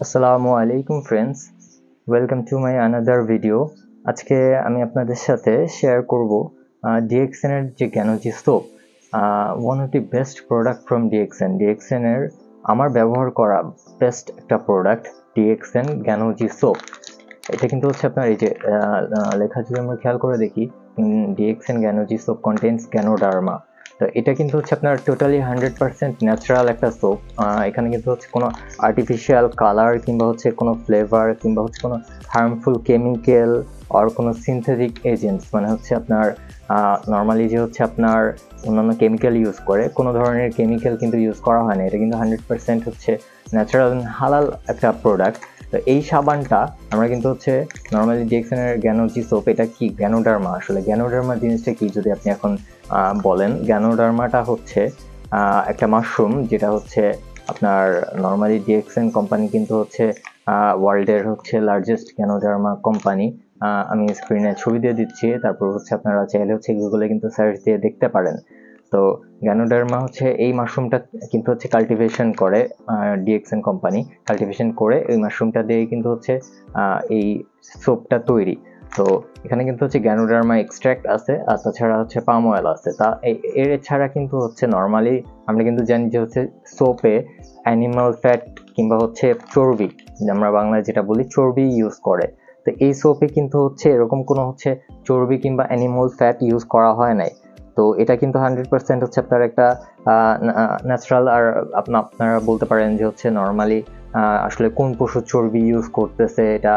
আসসালামু আলাইকুম friends, welcome to my another video. আজকে আমি আপনাদের সাথে শেয়ার করব ডিএক্সএন এর যে Ganozhi soap, one of the best product from DXN এর আমার ব্যবহার করা বেস্ট একটা প্রোডাক্ট ডিএক্সএন গ্যানোজি সোপ। এটা কিন্তু হচ্ছে আপনার এই যে লেখা, যদি আমরা খেয়াল করে দেখি, DXN Ganozhi soap contents Ganoderma. তো এটা কিন্তু হচ্ছে আপনার টোটালি 100% ন্যাচারাল একটা সোপ। এখানে কিন্তু হচ্ছে কোনো আর্টিফিশিয়াল কালার কিংবা হচ্ছে কোনো ফ্লেভার কিংবা হচ্ছে কোনো হার্মফুল কেমিক্যাল আর কোনো সিনথেটিক এজেন্টস, মানে হচ্ছে আপনার নর্মালি যে হচ্ছে আপনার অন্যান্য কেমিক্যাল ইউজ করে, কোনো ধরনের কেমিক্যাল কিন্তু ইউজ করা হয় না। এটা কিন্তু 100% হচ্ছে ন্যাচারাল হালাল একটা প্রোডাক্ট। তো এই সাবানটা আমরা কিন্তু হচ্ছে নর্মালি ডিএক্সএনের গ্যানোজি সোপ, এটা কি গ্যানোডার্মা, আসলে গ্যানোডার্মা জিনিসটা কি যদি আপনি এখন বলেন, গ্যানোডার্মাটা হচ্ছে একটা মাশরুম, যেটা হচ্ছে আপনার নর্মালি ডিএক্সএন কোম্পানি কিন্তু হচ্ছে ওয়ার্ল্ডের হচ্ছে লার্জেস্ট গ্যানোডার্মা কোম্পানি। আমি স্ক্রিনে ছবি দিয়ে দিচ্ছি, তারপর হচ্ছে আপনারা চাইলে হচ্ছে গুগলে কিন্তু সার্চ দিয়ে দেখতে পারেন। তো গ্যানোডার্মা হচ্ছে এই মাশরুমটা কিন্তু হচ্ছে কাল্টিভেশন করে, ডিএক্সএন কোম্পানি কাল্টিভেশন করে এই মাশরুমটা দিয়ে কিন্তু হচ্ছে এই সোপটা তৈরি। তো এখানে কিন্তু হচ্ছে গ্যানোডার্মা এক্সট্রাক্ট আছে, আর তাছাড়া হচ্ছে পাম অয়েল আছে। তা এর ছাড়া কিন্তু হচ্ছে নর্মালি আমরা কিন্তু জানি যে হচ্ছে সোপে অ্যানিমাল ফ্যাট কিংবা হচ্ছে চর্বি, আমরা বাংলায় যেটা বলি চর্বি ইউজ করে। তো এই সোপে কিন্তু হচ্ছে এরকম কোনো হচ্ছে চর্বি কিংবা অ্যানিমাল ফ্যাট ইউজ করা হয় নাই। তো এটা কিন্তু 100% হচ্ছে আপনার একটা ন্যাচারাল। আর আপনারা বলতে পারেন যে হচ্ছে নর্মালি আসলে কোন পশুর চর্বি ইউজ করতেছে, এটা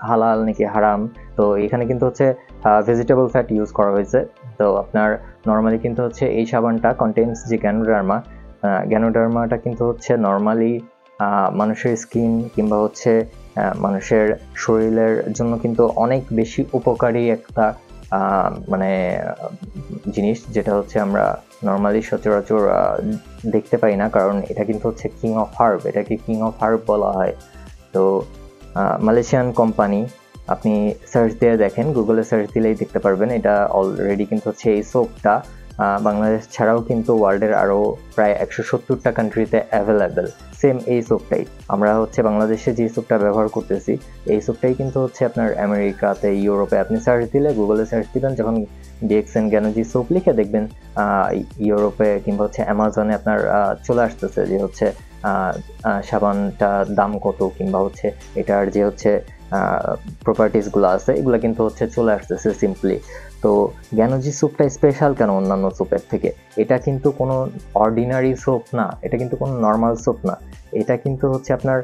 হালাল নাকি হারাম। তো এখানে কিন্তু হচ্ছে ভেজিটেবল ফ্যাট ইউজ করা হয়েছে। তো আপনার নর্মালি কিন্তু হচ্ছে এই সাবানটা কন্টেন্টস যে গ্যানোডার্মাটা কিন্তু হচ্ছে নর্মালি মানুষের স্কিন কিংবা হচ্ছে মানুষের শরীরের জন্য কিন্তু অনেক বেশি উপকারী একটা মানে জিনিস, যেটা হচ্ছে আমরা নর্মালি সচরাচর দেখতে পাই না, কারণ এটা কিন্তু হচ্ছে কিং অফ হার্ব, এটাকে কিং অফ হার্ব বলা হয়। তো মালয়েশিয়ান কোম্পানি, আপনি সার্চ দিয়ে দেখেন, গুগলে সার্চ দিলেই দেখতে পারবেন। এটা অলরেডি কিন্তু হচ্ছে এই সোপটা বাংলাদেশ ছাড়াও কিন্তু ওয়ার্ল্ডের আরও প্রায় 170টা কান্ট্রিতে অ্যাভেলেবেল। সেম এই সোপটাই আমরা হচ্ছে বাংলাদেশে যে সোপটা ব্যবহার করতেছি, এই সোপটাই কিন্তু হচ্ছে আপনার আমেরিকাতে, ইউরোপে আপনি সার্চ দিলে, গুগলে সার্চ দিবেন যখন ডিএক্সএন গ্যানোজি সোপ লিখে দেখবেন, ইউরোপে কিংবা হচ্ছে অ্যামাজনে আপনার চলে আসতেছে যে হচ্ছে সাবানটার দাম কত কিংবা হচ্ছে এটার যে হচ্ছে প্রপার্টিসগুলো আছে, এগুলো কিন্তু হচ্ছে চলে আসতেছে সিম্পলি। তো গ্যানোজি সোপটা স্পেশাল কেন অন্যান্য সোপের থেকে? এটা কিন্তু কোনো অর্ডিনারি সোপ না, এটা কিন্তু কোনো নর্মাল সোপ না। এটা কিন্তু হচ্ছে আপনার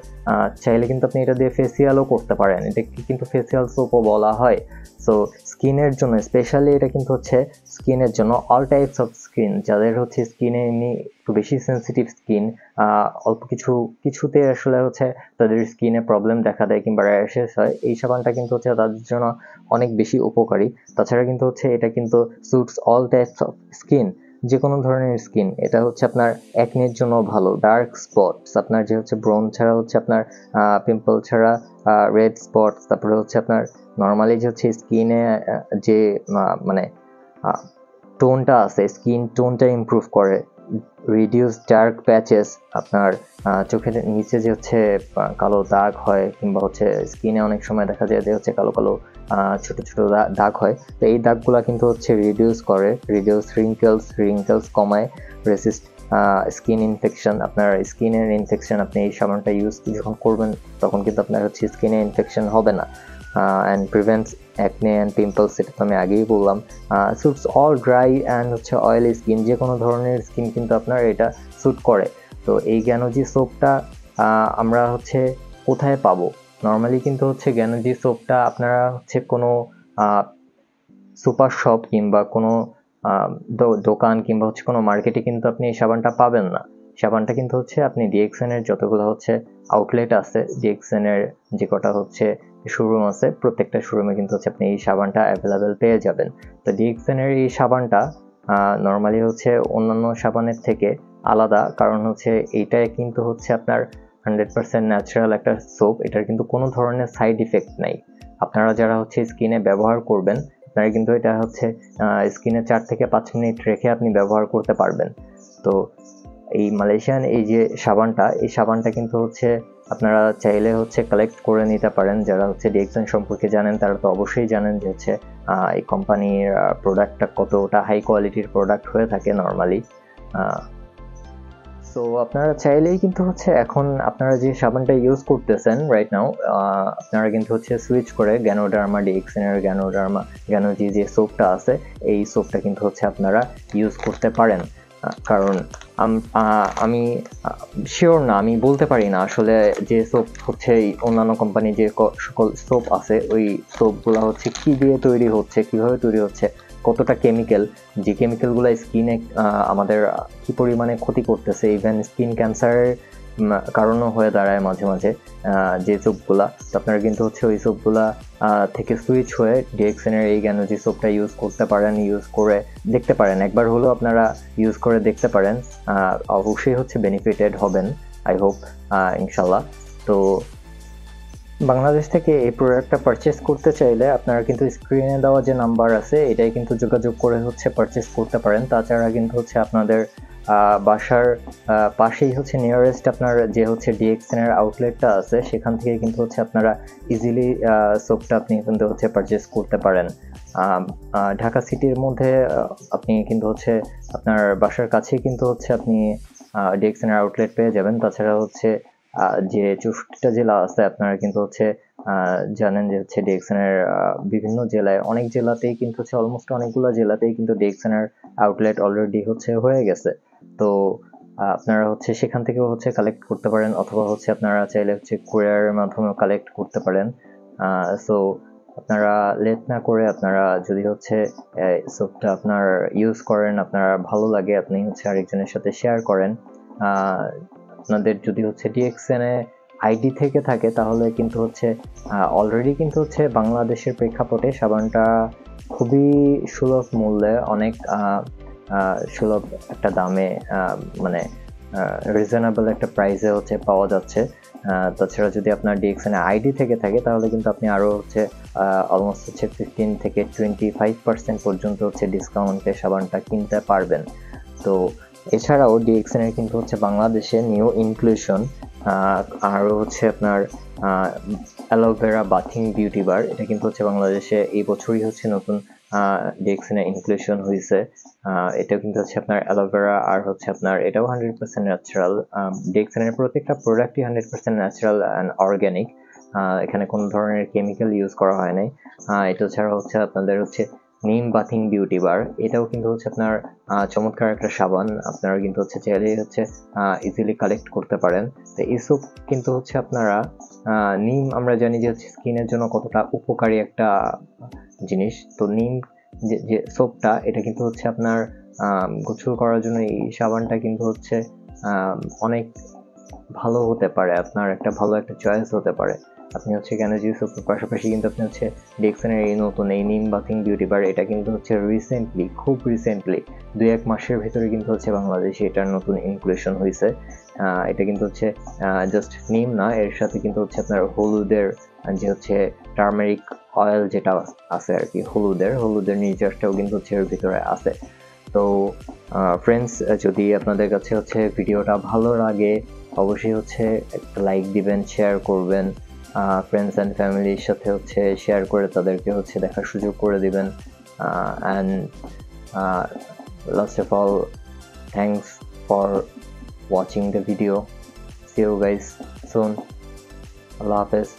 চাইলে কিন্তু আপনি এটা দিয়ে ফেসিয়ালও করতে পারেন, এটাকে কিন্তু ফেসিয়াল সোপও বলা হয়। সো স্কিনের জন্য স্পেশালি এটা কিন্তু হচ্ছে স্কিনের জন্য, অল টাইপস অফ স্কিন, যাদের হচ্ছে স্কিনে এমনি একটু বেশি সেন্সিটিভ স্কিন, অল্প কিছুতে আসলে হচ্ছে তাদের স্কিনে প্রবলেম দেখা দেয় কিংবা র্যাশেস হয়, এই সাবানটা কিন্তু হচ্ছে তাদের জন্য অনেক বেশি উপকারী। তাছাড়া কিন্তু হচ্ছে এটা কিন্তু suits all types of skin, যে কোনো ধরনের স্কিন। এটা হচ্ছে আপনার অ্যাকনির জন্য ভালো, ডার্ক স্পটস, আপনার যে হচ্ছে ব্রন ছাড়া হচ্ছে আপনার পিম্পল ছাড়া রেড স্পটস, তারপরে হচ্ছে আপনার নর্মালি যে হচ্ছে স্কিনে যে মানে টোনটা আছে, স্কিন টোনটা ইমপ্রুভ করে, রিডিউস ডার্ক প্যাচেস, আপনার চোখের নিচে যে হচ্ছে কালো দাগ হয় কিংবা হচ্ছে স্কিনে অনেক সময় দেখা যায় যে হচ্ছে কালো কালো ছোট ছোট দাগ হয়, তো এই দাগগুলা কিন্তু হচ্ছে রিডিউস রিঙ্কেলস কমায়, রেসিস্ট স্কিন ইনফেকশন, আপনার স্কিনের ইনফেকশন, আপনি এই সাবানটা ইউজ যখন করবেন তখন কিন্তু আপনার হচ্ছে স্কিনে ইনফেকশন হবে না। And prevents acne and pimples, সেটা তো আমি আগেই বললাম। সুটস অল ড্রাই অ্যান্ড হচ্ছে অয়েলি স্কিন, যে কোনো ধরনের স্কিন কিন্তু আপনার এটা স্যুট করে। তো এই গ্যানোজি সোপটা আমরা হচ্ছে কোথায় পাবো? নর্মালি কিন্তু হচ্ছে গ্যানোজি সোপটা আপনারা হচ্ছে কোনো সুপার শপ কিংবা কোনো দোকান কিংবা হচ্ছে কোনো মার্কেটে কিন্তু আপনি এই সাবানটা পাবেন না। সাবানটা কিন্তু হচ্ছে আপনি ডিএক্সএন এর যতগুলো হচ্ছে আউটলেট আছে, ডিএক্সএন এর যে কটা হচ্ছে শোরুম আছে, প্রত্যেকটা শোরুমে কিন্তু হচ্ছে আপনি এই সাবানটা অ্যাভেলেবেল পেয়ে যাবেন। তো ডিএক্সএন এর এই সাবানটা নর্মালি হচ্ছে অন্যান্য সাবানের থেকে আলাদা, কারণ হচ্ছে এইটা কিন্তু হচ্ছে আপনার 100% ন্যাচারাল একটা সোপ, এটার কিন্তু কোনো ধরনের সাইড ইফেক্ট নাই। আপনারা যারা হচ্ছে স্কিনে ব্যবহার করবেন, আপনারা কিন্তু এটা হচ্ছে স্কিনে 4 থেকে 5 মিনিট রেখে আপনি ব্যবহার করতে পারবেন। তো এই মালয়েশিয়ান এই যে সাবানটা, এই সাবানটা কিন্তু হচ্ছে আপনারা চাইলে হচ্ছে কালেক্ট করে নিতে পারেন। যারা হচ্ছে ডিএক্সএন সম্পর্কে জানেন তারা তো অবশ্যই জানেন যে হচ্ছে এই কোম্পানির প্রোডাক্টটা কতটা হাই কোয়ালিটির প্রোডাক্ট হয়ে থাকে নর্মালি। সো আপনারা চাইলেই কিন্তু হচ্ছে এখন আপনারা যে সাবানটা ইউজ করতেছেন রাইট নাও, আপনারা কিন্তু হচ্ছে সুইচ করে গ্যানোডার্মা ডিএক্সএনের গ্যানোজি যে সোপটা আছে এই সোপটা কিন্তু হচ্ছে আপনারা ইউজ করতে পারেন। কারণ আমি শিওর না, আমি বলতে পারি না আসলে যে সোপ হচ্ছে অন্যান্য কোম্পানি যে সকল সোপ আছে ওই সোপগুলো হচ্ছে কি দিয়ে তৈরি হচ্ছে, কিভাবে তৈরি হচ্ছে, কতটা কেমিক্যাল, যে কেমিক্যালগুলো স্কিনে আমাদের কি পরিমাণে ক্ষতি করতেছে, ইভেন স্কিন ক্যান্সারের কারণও হয়ে দাঁড়ায় মাঝে মাঝে যে সোপগুলা। তো আপনারা কিন্তু হচ্ছে ওই সোপগুলা থেকে সুইচ হয়ে ডিএক্সএনের এই গ্যানোজি সোপটা ইউজ করতে পারেন, ইউজ করে দেখতে পারেন, একবার হলেও আপনারা ইউজ করে দেখতে পারেন, অবশ্যই হচ্ছে বেনিফিটেড হবেন আই হোপ ইনশাল্লাহ। তো বাংলাদেশ থেকে এই প্রোডাক্টটা পারচেস করতে চাইলে আপনারা কিন্তু স্ক্রিনে দেওয়া যে নাম্বার আছে এটাই কিন্তু যোগাযোগ করে হচ্ছে পারচেস করতে পারেন। তাছাড়া কিন্তু হচ্ছে আপনাদের বাসার পাশেই হচ্ছে নিয়ারেস্ট আপনার যে হচ্ছে ডিএক্সএনের আউটলেটটা আছে সেখান থেকে কিন্তু হচ্ছে আপনারা ইজিলি সোপটা আপনি কিন্তু হচ্ছে পারচেস করতে পারেন। ঢাকা সিটির মধ্যে আপনি কিন্তু হচ্ছে আপনার বাসার কাছেই কিন্তু হচ্ছে আপনি ডিএক্সএনের আউটলেট পেয়ে যাবেন। তাছাড়া হচ্ছে যে 64টা জেলা আছে আপনারা কিন্তু হচ্ছে জানেন যে হচ্ছে ডিএক্সএনের বিভিন্ন জেলায়, অনেক জেলাতেই কিন্তু হচ্ছে অলমোস্ট অনেকগুলো জেলাতেই কিন্তু ডিএক্সএনের আউটলেট অলরেডি হচ্ছে হয়ে গেছে। তো আপনারা হচ্ছে সেখান থেকেও হচ্ছে কালেক্ট করতে পারেন, অথবা হচ্ছে আপনারা চাইলে হচ্ছে কুরিয়ারের মাধ্যমেও কালেক্ট করতে পারেন। সো আপনারা লেট না করে আপনারা যদি হচ্ছে সোপটা আপনার ইউজ করেন, আপনারা ভালো লাগে, আপনি হচ্ছে আরেকজনের সাথে শেয়ার করেন। আপনাদের যদি হচ্ছে ডিএক্সএনে আইডি থেকে থাকে তাহলে কিন্তু হচ্ছে অলরেডি কিন্তু হচ্ছে বাংলাদেশের প্রেক্ষাপটে সাবানটা খুবই সুলভ মূল্যে, অনেক সুলভ একটা দামে, মানে রিজনেবল একটা প্রাইসে হচ্ছে পাওয়া যাচ্ছে। তাছাড়া যদি আপনার ডিএক্সএনে আইডি থেকে থাকে তাহলে কিন্তু আপনি আরও হচ্ছে অলমোস্ট হচ্ছে 15 থেকে 25% পর্যন্ত হচ্ছে ডিসকাউন্টে সাবানটা কিনতে পারবেন। তো এছাড়াও ডিএক্সএনের কিন্তু হচ্ছে বাংলাদেশে নিউ ইনক্লুশন আরও হচ্ছে আপনার অ্যালোভেরা বাথিং বিউটি বার, এটা কিন্তু হচ্ছে বাংলাদেশে এই বছরই হচ্ছে নতুন ডিএক্সএনে ইনক্লুশন হয়েছে। এটা কিন্তু হচ্ছে আপনার অ্যালোভেরা আর হচ্ছে আপনার এটাও 100% ন্যাচারাল। ডিএক্সএনের প্রত্যেকটা প্রোডাক্টই 100% ন্যাচারাল অ্যান্ড অর্গ্যানিক, এখানে কোনো ধরনের কেমিক্যাল ইউজ করা হয় নাই। এটা ছাড়া হচ্ছে আপনাদের হচ্ছে নিম বাথিং বিউটি বার, এটাও কিন্তু হচ্ছে আপনার চমৎকার একটা সাবান, আপনারা কিন্তু হচ্ছে চাইলেই হচ্ছে ইজিলি কালেক্ট করতে পারেন। তো এই সোপ কিন্তু হচ্ছে আপনারা নিম আমরা জানি যে হচ্ছে স্কিনের জন্য কতটা উপকারী একটা জিনিস। তো নিম যে সোপটা এটা কিন্তু হচ্ছে আপনার গোসল করার জন্য এই সাবানটা কিন্তু হচ্ছে অনেক ভালো হতে পারে, আপনার একটা ভালো একটা চয়েস হতে পারে। আপনি হচ্ছে গ্যানোজি সোপের পাশাপাশি কিন্তু আপনি হচ্ছে ডিএক্সএনের এই নতুন এই নিম বাথিং বিউটি বার, এটা কিন্তু হচ্ছে খুব রিসেন্টলি 2-1 মাসের ভিতরে কিন্তু হচ্ছে বাংলাদেশে এটার নতুন ইনক্লুশন হয়েছে। এটা কিন্তু হচ্ছে জাস্ট নিম না, এর সাথে কিন্তু হচ্ছে আপনার হলুদের যে হচ্ছে টার্মেরিক অয়েল যেটা আছে আর কি, হলুদের নির্যাসটাও কিন্তু হচ্ছে এর ভিতরে আছে। তো ফ্রেন্ডস, যদি আপনাদের কাছে হচ্ছে ভিডিওটা ভালো লাগে অবশ্যই হচ্ছে একটা লাইক দিবেন, শেয়ার করবেন, ফ্রেন্ডস অ্যান্ড ফ্যামিলির সাথে হচ্ছে শেয়ার করে তাদেরকে হচ্ছে দেখার সুযোগ করে দিবেন। And last of all, thanks for watching the video. See you guys soon. আল্লাহ হাফেজ।